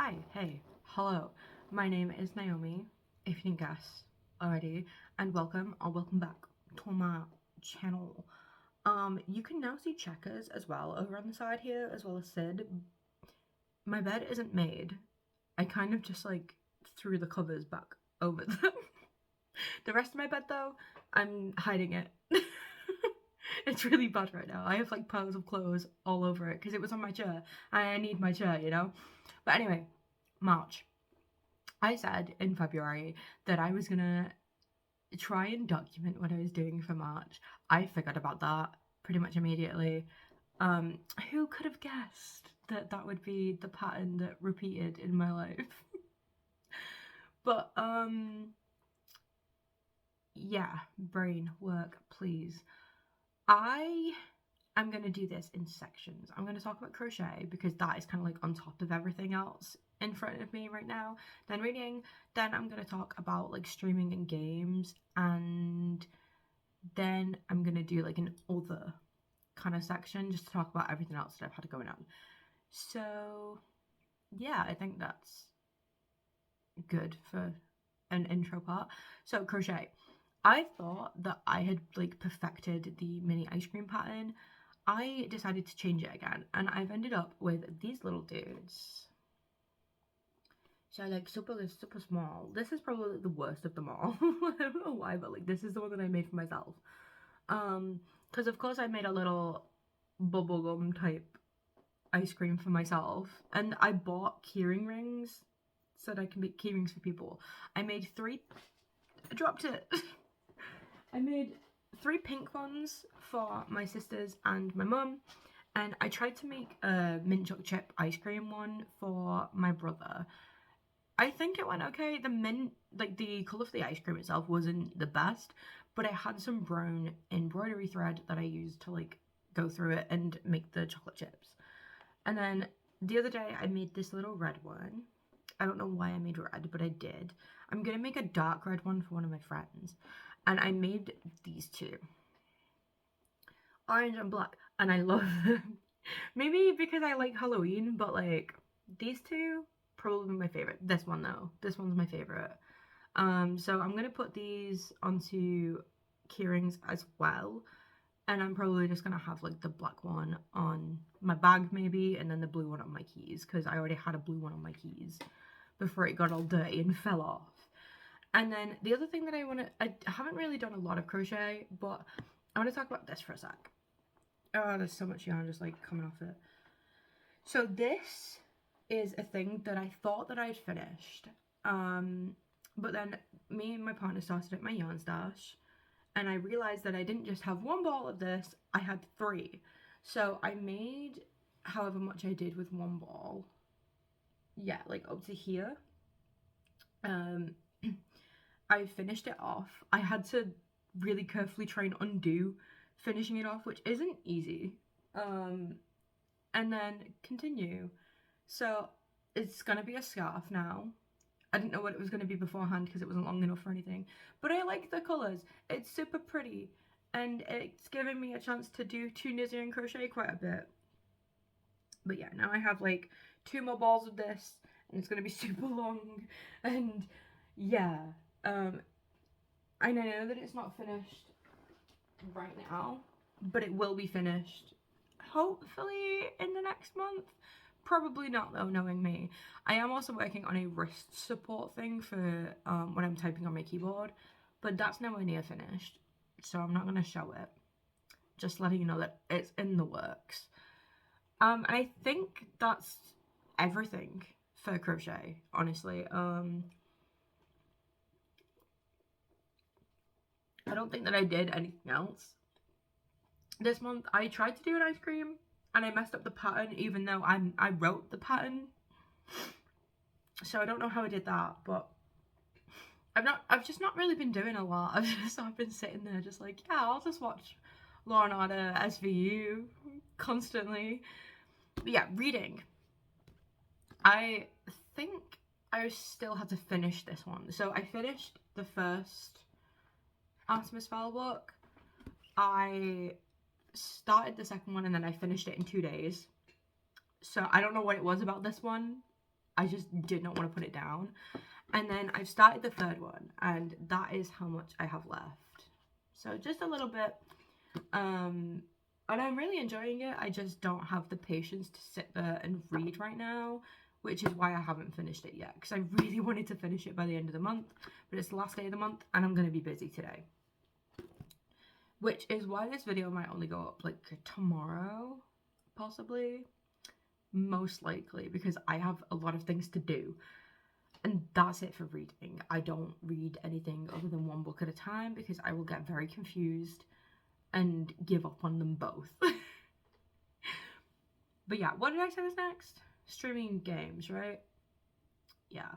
Hi, hey, hello. My name is Naomi, if you didn't guess already, and welcome back to my channel. You can now see checkers as well over on the side here, as well as Sid. My bed isn't made. I kind of just like threw the covers back over them. The rest of my bed though, I'm hiding it. It's really bad right now. I have like piles of clothes all over it because it was on my chair and I need my chair, you know? But anyway, March. I said in February that I was gonna try and document what I was doing for March. I figured about that pretty much immediately. Who could have guessed that that would be the pattern that repeated in my life? But yeah, brain work, please. I am going to do this in sections. I'm going to talk about crochet because that is kind of like on top of everything else in front of me right now. Then reading, then I'm going to talk about like streaming and games, and then I'm going to do like an other kind of section just to talk about everything else that I've had going on. So, yeah, I think that's good for an intro part. So, crochet. I thought that I had like perfected the mini ice cream pattern. I decided to change it again, and I've ended up with these little dudes. So like super small. This is probably the worst of them all. I don't know why, but like this is the one that I made for myself. Because of course I made a little bubblegum type ice cream for myself, and I bought keyring rings so that I can make keyrings for people. I made three. I dropped it. I made three pink ones for my sisters and my mum, and I tried to make a mint chocolate chip ice cream one for my brother. I think it went okay. The mint, like the colour of the ice cream itself wasn't the best, but it had some brown embroidery thread that I used to like go through it and make the chocolate chips. And then the other day I made this little red one. I don't know why I made red, but I did. I'm gonna make a dark red one for one of my friends. And I made these two, orange and black, and I love them. Maybe because I like Halloween, but like these two, probably my favorite. This one though, this one's my favorite. So I'm gonna put these onto keyrings as well, and I'm probably just gonna have like the black one on my bag maybe, and then the blue one on my keys because I already had a blue one on my keys before it got all dirty and fell off. And then the other thing that I haven't really done a lot of crochet, but I want to talk about this for a sec. Oh, there's so much yarn just like coming off it. So this is a thing that I thought that I'd finished. But then me and my partner started at my yarn stash, and I realized that I didn't just have one ball of this, I had three. So I made however much I did with one ball. Yeah, like up to here. Um I finished it off. I had to really carefully try and undo finishing it off, which isn't easy. Um and then continue. So it's gonna be a scarf now. I didn't know what it was gonna be beforehand because it wasn't long enough or anything. But I like the colours. It's super pretty. And it's giving me a chance to do two knitting and crochet quite a bit. But yeah, now I have like two more balls of this and it's gonna be super long. And yeah, um, I know that it's not finished right now, but it will be finished hopefully in the next month. Probably not though, knowing me. I am also working on a wrist support thing for when I'm typing on my keyboard, but that's nowhere near finished, so I'm not going to show it. Just letting you know that it's in the works. I think that's everything for crochet, honestly. I don't think that I did anything else. This month I tried to do an ice cream and I messed up the pattern even though I wrote the pattern. So I don't know how I did that, but I've just not really been doing a lot. I've been sitting there just like, yeah, I'll just watch Law and Order SVU constantly. But yeah, reading. I think I still had to finish this one. So I finished the first Artemis Fowl book. I started the second one and then I finished it in 2 days. So I don't know what it was about this one. I just did not want to put it down. And then I've started the third one, and that is how much I have left. So just a little bit. And I'm really enjoying it. I just don't have the patience to sit there and read right now, which is why I haven't finished it yet, because I really wanted to finish it by the end of the month, but it's the last day of the month and I'm going to be busy today. Which is why this video might only go up like tomorrow, possibly, most likely, because I have a lot of things to do. And that's it for reading. I don't read anything other than one book at a time because I will get very confused and give up on them both. But yeah, what did I say was next? Streaming games, right? Yeah.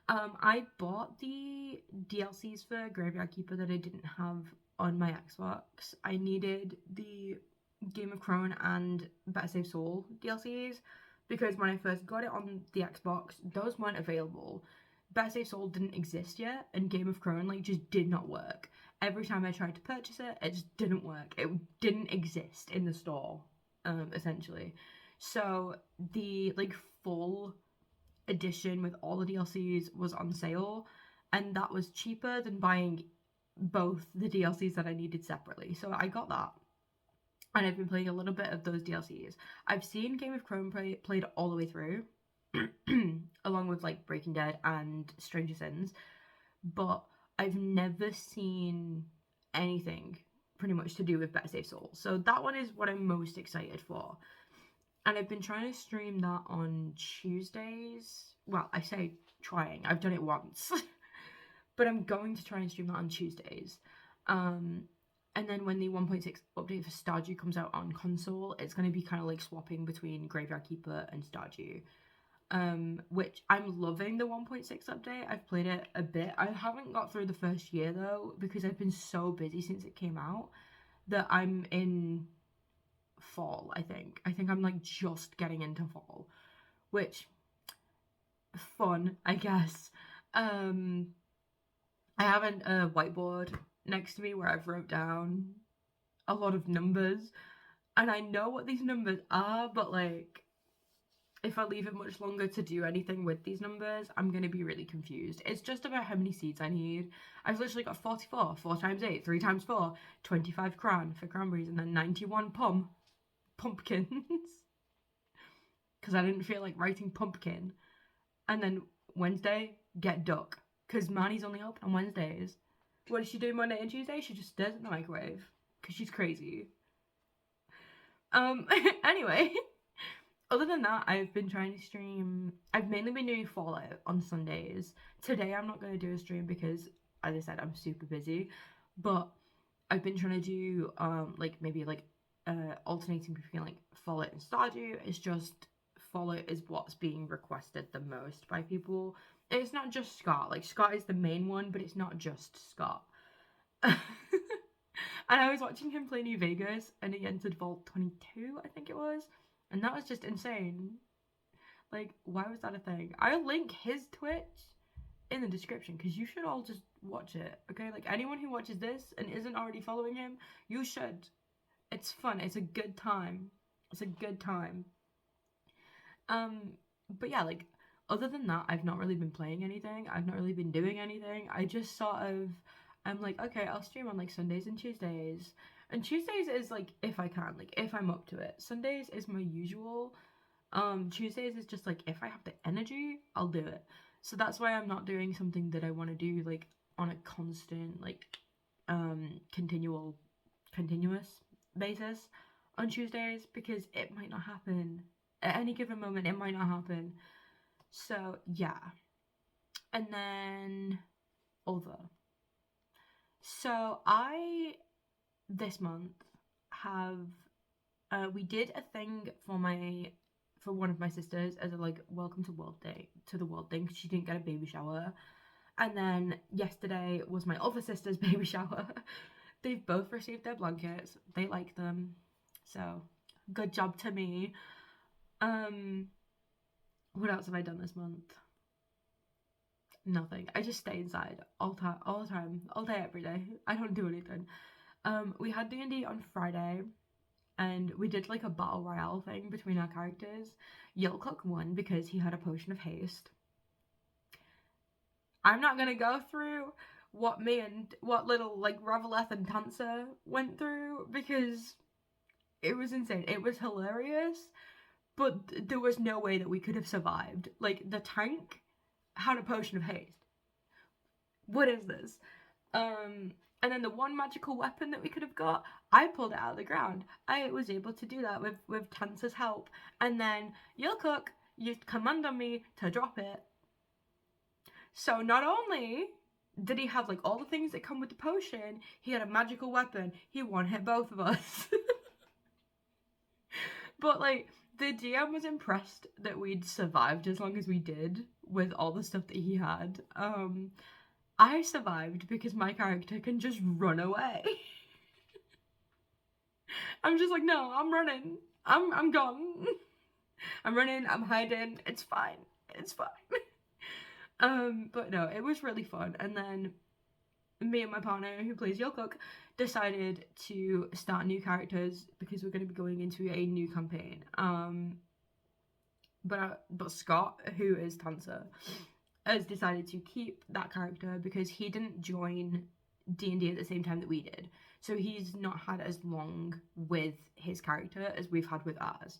I bought the DLCs for Graveyard Keeper that I didn't have on my Xbox. I needed the Game of Thrones and Better Save Soul DLCs because when I first got it on the Xbox, those weren't available. Better Save Soul didn't exist yet, and Game of Thrones like just did not work. Every time I tried to purchase it, it just didn't work. It didn't exist in the store, essentially. So the like full edition with all the DLCs was on sale, and that was cheaper than buying both the DLCs that I needed separately. So I got that, and I've been playing a little bit of those DLCs. I've seen Game of Thrones played all the way through, along with like Breaking Dead and Stranger Things, but I've never seen anything pretty much to do with Better Save Soul. So that one is what I'm most excited for. And I've been trying to stream that on Tuesdays. Well, I say trying. I've done it once. But I'm going to try and stream that on Tuesdays. And then when the 1.6 update for Stardew comes out on console, it's going to be kind of like swapping between Graveyard Keeper and Stardew. Which I'm loving the 1.6 update. I've played it a bit. I haven't got through the first year though, because I've been so busy since it came out that I'm in fall, I think. I think I'm like just getting into fall, which fun, I guess. I have a whiteboard next to me where I've wrote down a lot of numbers, and I know what these numbers are, but like if I leave it much longer to do anything with these numbers, I'm going to be really confused. It's just about how many seeds I need. I've literally got 44, 4 times 8, 3 times 4, 25 cran for cranberries, and then 91 pumpkins. Because I didn't feel like writing pumpkin. And then Wednesday, get duck. Because Marnie's only open on Wednesdays. What does she do Monday and Tuesday? She just stares at the microwave. Because she's crazy. Anyway. Other than that, I've been trying to stream. I've mainly been doing Fallout on Sundays. Today I'm not going to do a stream because, as I said, I'm super busy. But I've been trying to do alternating between like Fallout and Stardew. It's just Fallout is what's being requested the most by people. It's not just Scott. Like Scott is the main one, but it's not just Scott. And I was watching him play New Vegas, and he entered Vault 22, I think it was. And that was just insane. Like, why was that a thing? I'll link his Twitch in the description because you should all just watch it, okay? Like, anyone who watches this and isn't already following him, you should. It's fun. It's a good time. It's a good time. But yeah, like, other than that, I've not really been playing anything. I've not really been doing anything. I just sort of, I'm like, okay, I'll stream on, like, Sundays and Tuesdays. And Tuesdays is, like, if I can, like, if I'm up to it. Sundays is my usual. Tuesdays is just, like, if I have the energy, I'll do it. So that's why I'm not doing something that I want to do, like, on a constant, like, continuous basis on Tuesdays, because it might not happen. At any given moment, it might not happen. So, yeah. And then, other. So, this month have we did a thing for one of my sisters as a like welcome to the world thing because she didn't get a baby shower, and then yesterday was my other sister's baby shower. They've both received their blankets. They like them, so good job to me. What else have I done this month? Nothing. I just stay inside all the time, all day, every day. I don't do anything. We had D&D on Friday, and we did like a battle royale thing between our characters. Yulkuk won because he had a potion of haste. I'm not gonna go through what little like Raveleth and Tansa went through because it was insane. It was hilarious, but there was no way that we could have survived. Like, the tank had a potion of haste. What is this? And then the one magical weapon that we could have got, I pulled it out of the ground. I was able to do that with Tansa's help. And then Yulkuk used command on me to drop it. So not only did he have like all the things that come with the potion, he had a magical weapon. He one-hit both of us. But like, the DM was impressed that we'd survived as long as we did with all the stuff that he had. I survived because my character can just run away. I'm just like, no, I'm running. I'm gone. I'm running, I'm hiding. It's fine. It's fine. But no, it was really fun. And then me and my partner, who plays Yulkuk, decided to start new characters because we're going to be going into a new campaign. But Scott, who is Tansa, has decided to keep that character because he didn't join D&D at the same time that we did. So he's not had as long with his character as we've had with ours.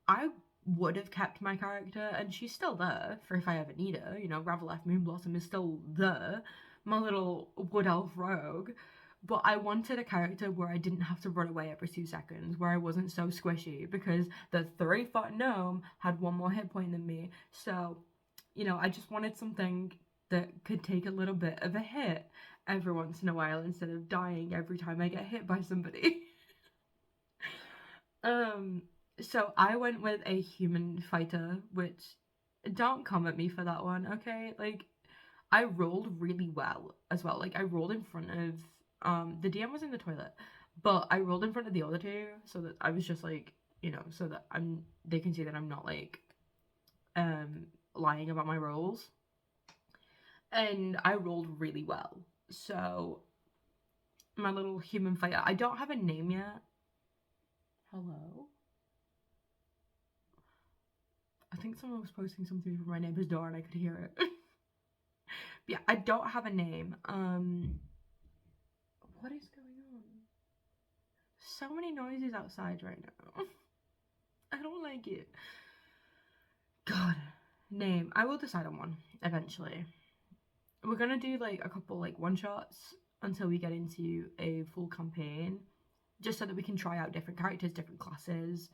I would have kept my character, and she's still there for if I ever need her. You know, Raveleth Moonblossom is still there, my little wood elf rogue. But I wanted a character where I didn't have to run away every 2 seconds, where I wasn't so squishy, because the 3-foot gnome had 1 more hit point than me. So, you know, I just wanted something that could take a little bit of a hit every once in a while instead of dying every time I get hit by somebody. So I went with a human fighter, which, don't come at me for that one, okay? Like, I rolled really well as well. Like, I rolled in front of, the DM was in the toilet, but I rolled in front of the other two, so that I was just like, you know, so that they can see that I'm not like, lying about my rolls. And I rolled really well. So, my little human fighter, I don't have a name yet. Hello? I think someone was posting something from my neighbor's door and I could hear it. But yeah, I don't have a name. What is going on? So many noises outside right now. I don't like it. God. Name. I will decide on one eventually. We're gonna do like a couple like one-shots until we get into a full campaign, just so that we can try out different characters, different classes,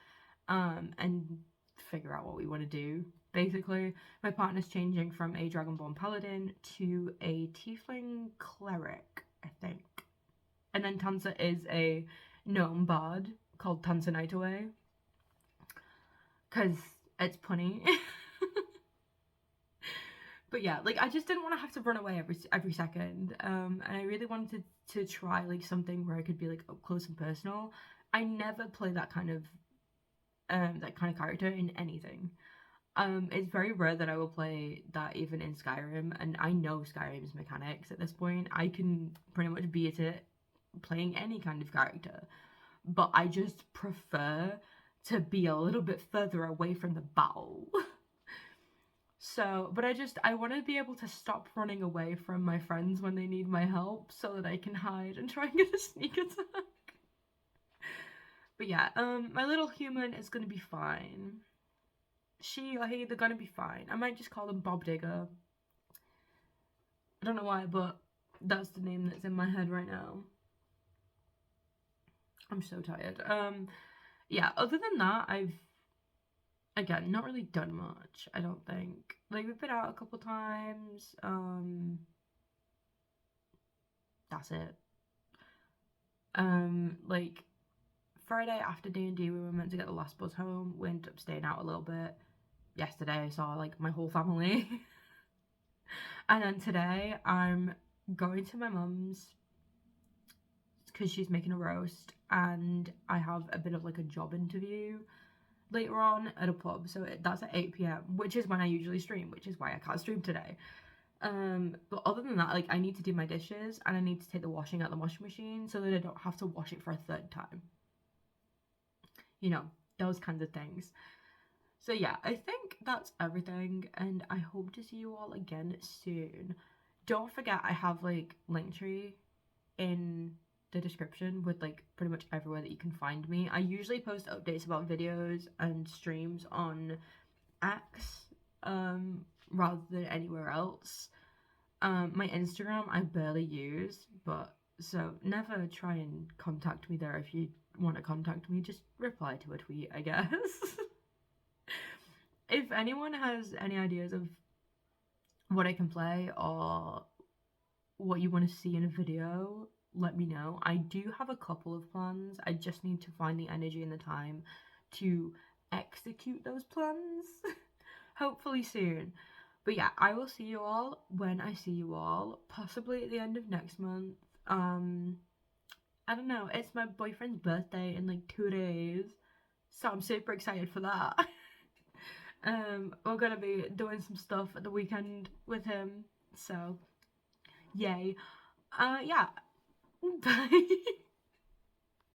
and figure out what we want to do. Basically, my partner's changing from a Dragonborn Paladin to a Tiefling Cleric, I think. And then Tansa is a gnome bard called Tansa Nightaway, because it's punny. But yeah, like, I just didn't want to have to run away every second, and I really wanted to try like something where I could be like up close and personal. I never play that kind of character in anything. It's very rare that I will play that even in Skyrim, and I know Skyrim's mechanics at this point. I can pretty much beat it playing any kind of character, but I just prefer to be a little bit further away from the battle. So, but I want to be able to stop running away from my friends when they need my help so that I can hide and try and get a sneak attack. But yeah, my little human is gonna be fine. She or he, they're gonna be fine. I might just call them Bob Digger. I don't know why, but that's the name that's in my head right now. I'm so tired. Yeah, other than that, I've, again, not really done much, I don't think. Like, we've been out a couple times, that's it. Like, Friday after D&D, we were meant to get the last bus home. We ended up staying out a little bit. Yesterday, I saw, like, my whole family. And then today, I'm going to my mum's because she's making a roast, and I have a bit of, like, a job interview later on at a pub. So that's at 8 p.m, which is when I usually stream, which is why I can't stream today. But other than that, like, I need to do my dishes, and I need to take the washing out the washing machine so that I don't have to wash it for a third time. you know, those kinds of things. So yeah, I think that's everything, and I hope to see you all again soon. Don't forget, I have like Linktree in the description with like pretty much everywhere that you can find me. I usually post updates about videos and streams on X, rather than anywhere else. My Instagram I barely use, but so never try and contact me there. If you want to contact me, just reply to a tweet, I guess. If anyone has any ideas of what I can play or what you want to see in a video, let me know. I do have a couple of plans. I just need to find the energy and the time to execute those plans. Hopefully soon. But yeah, I will see you all when I see you all, possibly at the end of next month. I don't know, it's my boyfriend's birthday in like 2 days, so I'm super excited for that. We're gonna be doing some stuff at the weekend with him, so yay. Yeah. Bye.